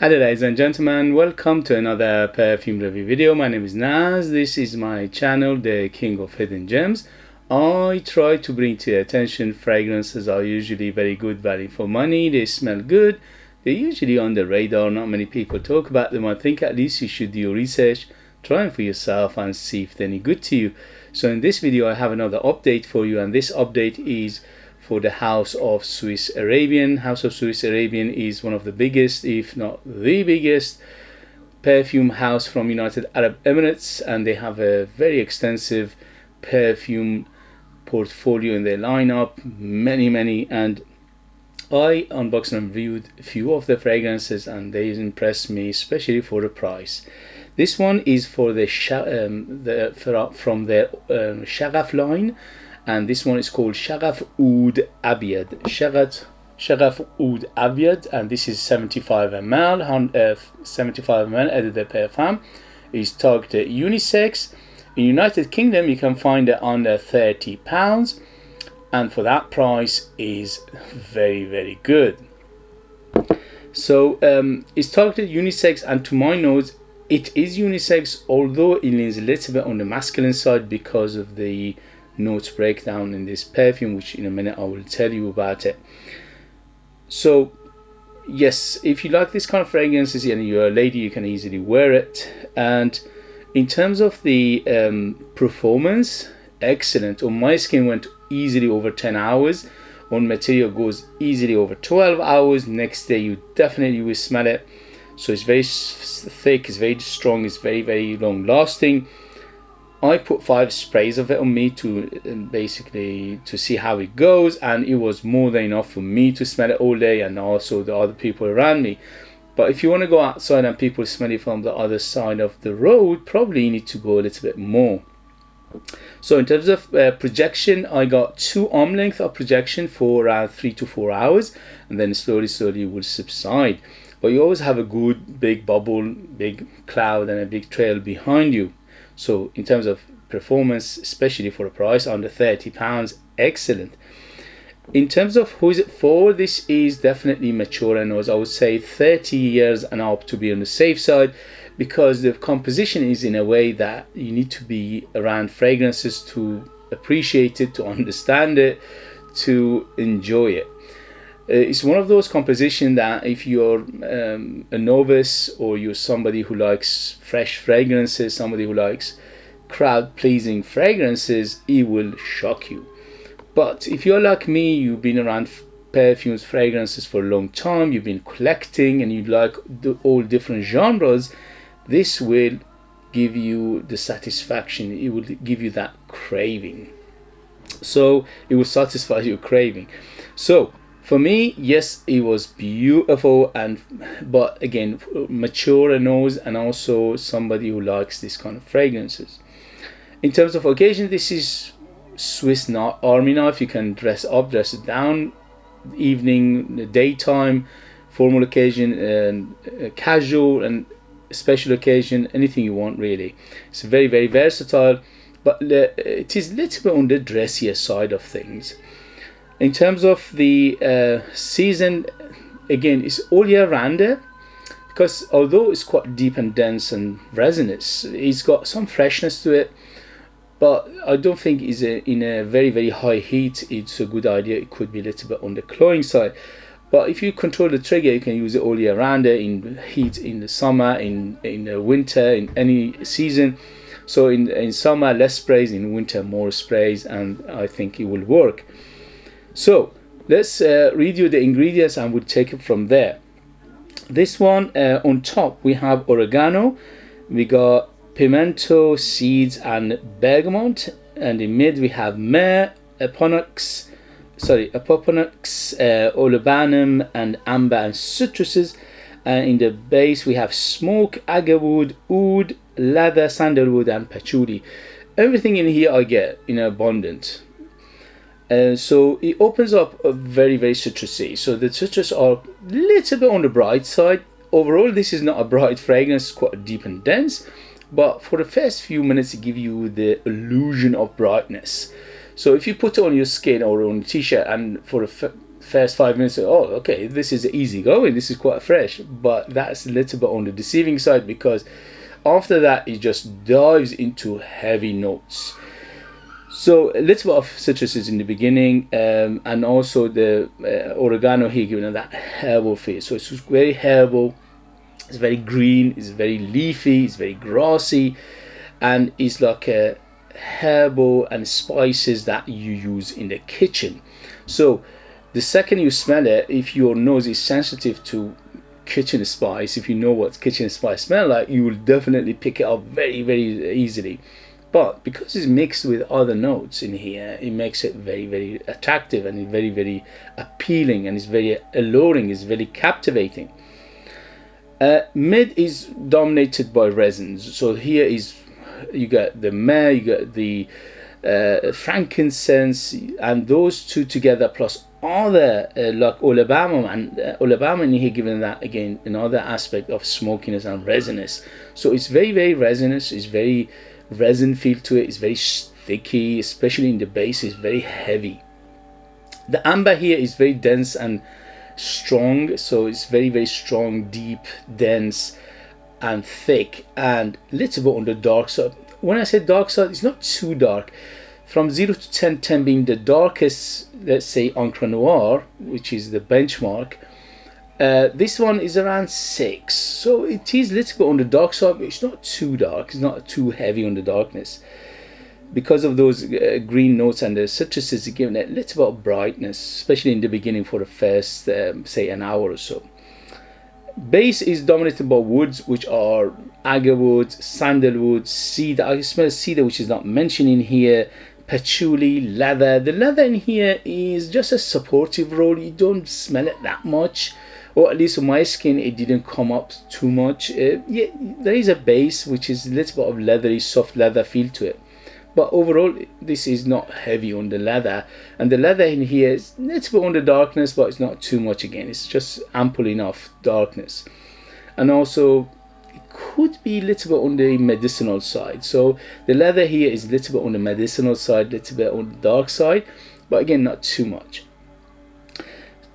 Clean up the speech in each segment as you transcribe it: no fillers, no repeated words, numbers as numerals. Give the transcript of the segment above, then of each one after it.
Hello ladies and gentlemen, welcome to another perfume review video. My name is Naz. This is my channel, the King of Hidden Gems. I try to bring to your attention fragrances are usually very good value for money. They smell good. They're usually on the radar. Not many people talk about them. I think at least you should do your research, try them for yourself and see if they're any good to you. So in this video I have another update for you, and this update is for the House of Swiss Arabian. House of Swiss Arabian is one of the biggest, if not the biggest, perfume house from United Arab Emirates, and they have a very extensive perfume portfolio in their lineup, many, and I unboxed and reviewed a few of the fragrances and they impressed me, especially for the price. This one is for the from their Shaghaf line, and this one is called Shaghaf Oud Abyad. Shaghaf Oud Abyad, and this is 75 ml, 75 ml eau de parfum. Is targeted unisex. In United Kingdom you can find it under £30, and for that price is very good. So it's targeted unisex, and to my nose it is unisex, although it is a little bit on the masculine side because of the notes breakdown in this perfume, which in a minute I will tell you about it. So yes, if you like this kind of fragrances and you're a lady, you can easily wear it. And in terms of the performance, excellent. On my skin went easily over 10 hours. On material goes easily over 12 hours. Next day you definitely will smell it. So it's very thick, it's very strong, it's very long lasting. I put 5 sprays of it on me to basically to see how it goes, and it was more than enough for me to smell it all day and also the other people around me. But if you want to go outside and people smell it from the other side of the road, probably you need to go a little bit more. So in terms of projection, I got 2 arm length of projection for around 3 to 4 hours, and then slowly will subside. But you always have a good big bubble, big cloud and a big trail behind you. So in terms of performance, especially for a price under £30, excellent. In terms of who is it for, this is definitely mature nose. I would say 30 years and up to be on the safe side, because the composition is in a way that you need to be around fragrances to appreciate it, to understand it, to enjoy it. It's one of those compositions that if you're a novice, or you're somebody who likes fresh fragrances, somebody who likes crowd-pleasing fragrances, it will shock you. But if you're like me, you've been around perfumes, fragrances for a long time, you've been collecting and you like all different genres, this will give you the satisfaction, it will give you that craving. So it will satisfy your craving. So for me, yes, it was beautiful, but again, mature nose, and also somebody who likes this kind of fragrances. In terms of occasion, this is Swiss Army knife. You can dress up, dress it down, evening, daytime, formal occasion, and casual and special occasion, anything you want really. It's very versatile, but it is a little bit on the dressier side of things. In terms of the season, again, it's all year rounder, because although it's quite deep and dense and resinous, it's got some freshness to it, but I don't think it's in a very high heat it's a good idea. It could be a little bit on the cloying side, but if you control the trigger, you can use it all year round, in heat, in the summer, in the winter, in any season. So in summer less sprays, in winter more sprays, and I think it will work. So let's read you the ingredients and we'll take it from there. This one, on top we have oregano, we got pimento seeds and bergamot, and in mid we have myrrh, apoponax, olibanum and amber and citruses, and in the base we have smoke, agarwood, oud, leather, sandalwood and patchouli. Everything in here I get in abundance. So it opens up a very citrusy. So the citrus are a little bit on the bright side. Overall, this is not a bright fragrance, it's quite deep and dense, but for the first few minutes it gives you the illusion of brightness. So if you put it on your skin or on a t-shirt, and for the first 5 minutes, oh, okay, this is easy going, this is quite fresh. But that's a little bit on the deceiving side, because after that it just dives into heavy notes. So a little bit of citruses in the beginning, and also the oregano here giving it that herbal feel. So it's very herbal, it's very green, it's very leafy, it's very grassy, and it's like a herbal and spices that you use in the kitchen. So the second you smell it, if your nose is sensitive to kitchen spice, if you know what kitchen spice smell like, you will definitely pick it up very, very easily. But because it's mixed with other notes in here, it makes it very, very attractive, and very, very appealing, and it's very alluring, it's very captivating. Mid is dominated by resins. So here is, you got the myrrh, you got the frankincense, and those two together plus other like olebamum, and olebamum in here giving that again another aspect of smokiness and resinous. So it's very, very resinous, it's very resin feel to it, it's very sticky, especially in the base, it's very heavy. The amber here is very dense and strong, so it's very, very strong, deep, dense and thick, and a little bit on the dark side. When I say dark side, it's not too dark. From 0 to 10, 10 being the darkest, let's say Encre Noir, which is the benchmark. This one is around 6, so it is a little bit on the dark side, but it's not too dark, it's not too heavy on the darkness. Because of those green notes and the citruses, giving it a little bit of brightness, especially in the beginning for the first, say, an hour or so. Base is dominated by woods, which are agarwood, sandalwood, cedar. I smell cedar, which is not mentioned in here. Patchouli, leather. The leather in here is just a supportive role. You don't smell it that much, or at least on my skin it didn't come up too much. Yeah, there is a base which is a little bit of leathery, soft leather feel to it, but overall this is not heavy on the leather, and the leather in here is a little bit on the darkness, but it's not too much. Again, it's just ample enough darkness. And also it could be a little bit on the medicinal side, so the leather here is a little bit on the medicinal side, a little bit on the dark side, but again not too much.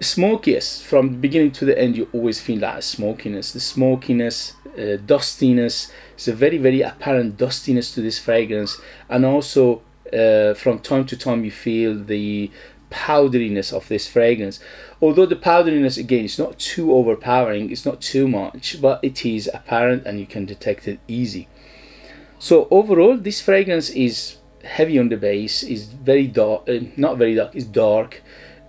Smokiest, from the beginning to the end you always feel that smokiness, the smokiness, dustiness. It's a very, very apparent dustiness to this fragrance, and also from time to time you feel the powderiness of this fragrance. Although the powderiness, again, is not too overpowering, it's not too much, but it is apparent and you can detect it easy. So overall this fragrance is heavy on the base, is very dark, not very dark, is dark,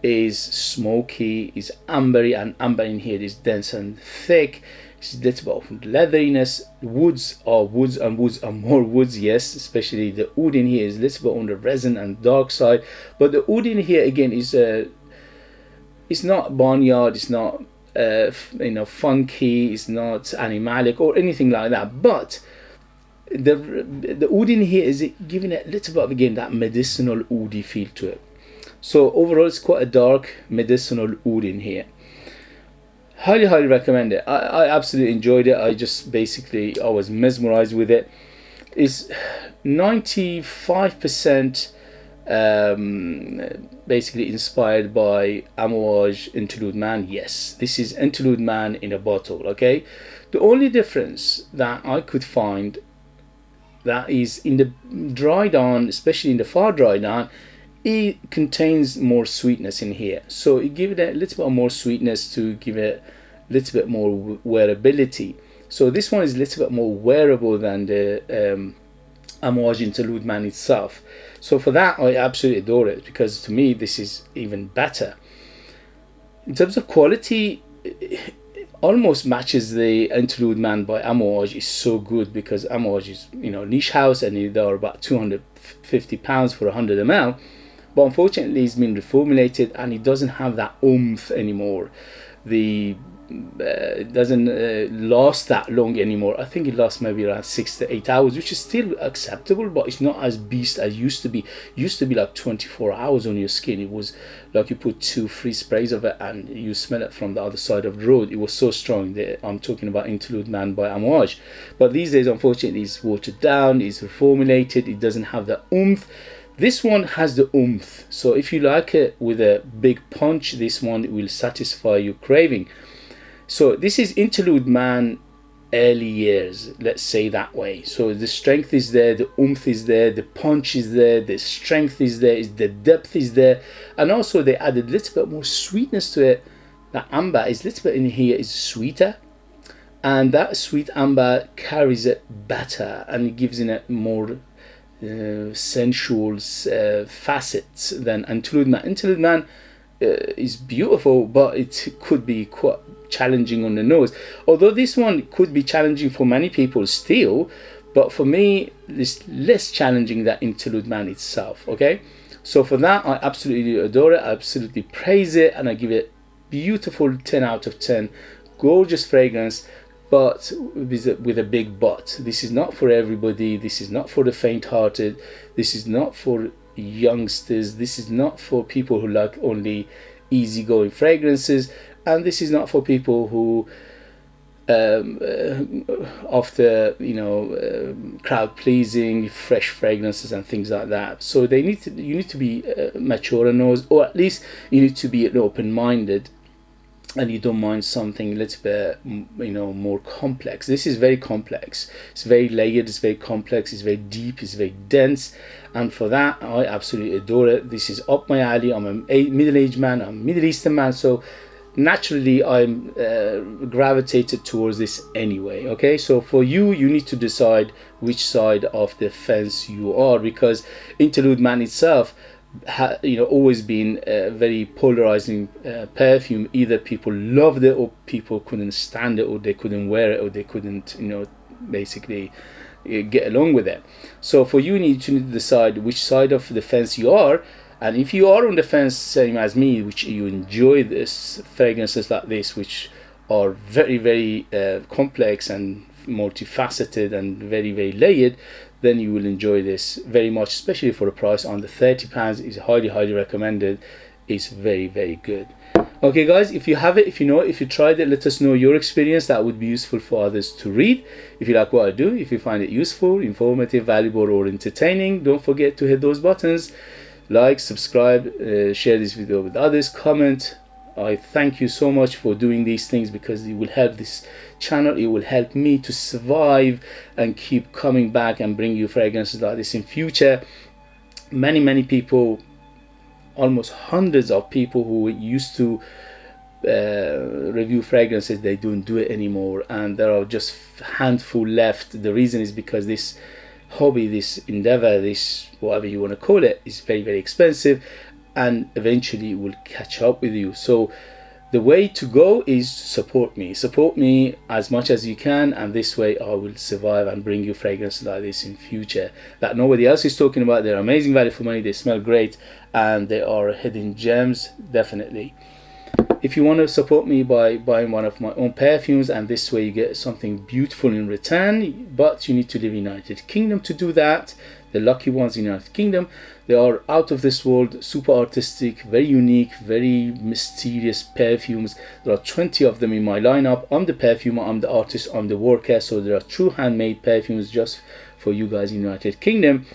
is smoky, is ambery, and amber in here is dense and thick. It's a little bit of leatheriness. Woods are woods, and woods are more woods, yes, especially the oud in here is a little bit on the resin and dark side, but the oud in here again is it's not barnyard, it's not you know, funky, it's not animalic or anything like that, but the oud in here is giving it a little bit of, again, that medicinal oudy feel to it. So overall it's quite a dark medicinal oud in here. Highly, highly recommend it. I absolutely enjoyed it. I just basically, I was mesmerized with it. It's 95% basically inspired by Amouage Interlude Man. Yes, this is Interlude Man in a bottle, okay? The only difference that I could find that is in the dry down, especially in the far dry down, it contains more sweetness in here, so it gives it a little bit more sweetness to give it a little bit more wearability. So this one is a little bit more wearable than the Amouage Interlude Man itself. So for that I absolutely adore it, because to me this is even better. In terms of quality, it almost matches the Interlude Man by Amouage. Is so good, because Amouage is, you know, niche house, and they are about £250 for 100 ml. But unfortunately it's been reformulated and it doesn't have that oomph anymore. It doesn't last that long anymore. I think it lasts maybe around 6 to 8 hours, which is still acceptable, but it's not as beast as used to be. It used to be like 24 hours on your skin. It was like you put 2-3 sprays of it and you smell it from the other side of the road. It was so strong. I'm talking about Interlude Man by Amouage. But these days, unfortunately, it's watered down, it's reformulated, it doesn't have the oomph. This one has the oomph, so if you like it with a big punch, this one will satisfy your craving. So this is interlude man early years, let's say that way. So the strength is there, the oomph is there, the punch is there, the strength is there, the depth is there, and also they added a little bit more sweetness to it. The amber is a little bit in here is sweeter, and that sweet amber carries it better and it gives in it more sensual facets than interlude man. Interlude man is beautiful, but it could be quite challenging on the nose, although this one could be challenging for many people still, but for me it's less challenging than interlude man itself. Okay, so for that I absolutely adore it, I absolutely praise it, and I give it beautiful 10 out of 10. Gorgeous fragrance, but with a big but. This is not for everybody, this is not for the faint-hearted, this is not for youngsters, this is not for people who like only easygoing fragrances, and this is not for people who after crowd pleasing fresh fragrances and things like that. So you need to be mature on those, or at least you need to be open-minded, and you don't mind something a little bit more complex. This is very complex, it's very layered, it's very complex, it's very deep, it's very dense, and for that I absolutely adore it. This is up my alley. I'm a middle-aged man, I'm a Middle Eastern man, so naturally I'm gravitated towards this anyway. Okay, so for you need to decide which side of the fence you are, because interlude man itself always been a very polarizing perfume. Either people loved it, or people couldn't stand it, or they couldn't wear it, or they couldn't basically get along with it. So for you need to decide which side of the fence you are. And if you are on the fence same as me, which you enjoy this fragrances like this, which are very, very complex and multifaceted and very, very layered, then you will enjoy this very much, especially for the price under £30. Is highly recommended. It's very, very good. Okay guys, if you have it, if you know it, if you tried it, let us know your experience. That would be useful for others to read. If you like what I do, if you find it useful, informative, valuable, or entertaining, don't forget to hit those buttons: like, subscribe, share this video with others, comment. I thank you so much for doing these things, because it will help this channel, it will help me to survive and keep coming back and bring you fragrances like this in future. Many people, almost hundreds of people who used to review fragrances, they don't do it anymore, and there are just a handful left. The reason is because this hobby, this endeavor, this whatever you want to call it, is very, very expensive, and eventually it will catch up with you. So the way to go is support me as much as you can, and this way I will survive and bring you fragrances like this in future that nobody else is talking about. They're amazing value for money, they smell great, and they are hidden gems, definitely. If you want to support me by buying one of my own perfumes, and this way you get something beautiful in return, but you need to live in the United Kingdom to do that. The lucky ones in the United Kingdom, they are out of this world, super artistic, very unique, very mysterious perfumes. There are 20 of them in my lineup. I'm the perfumer, I'm the artist, I'm the worker, so there are true handmade perfumes just for you guys in the United Kingdom,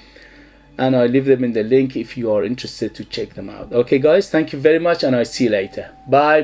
and I leave them in the link if you are interested to check them out. Okay guys, thank you very much, and I'll see you later. Bye.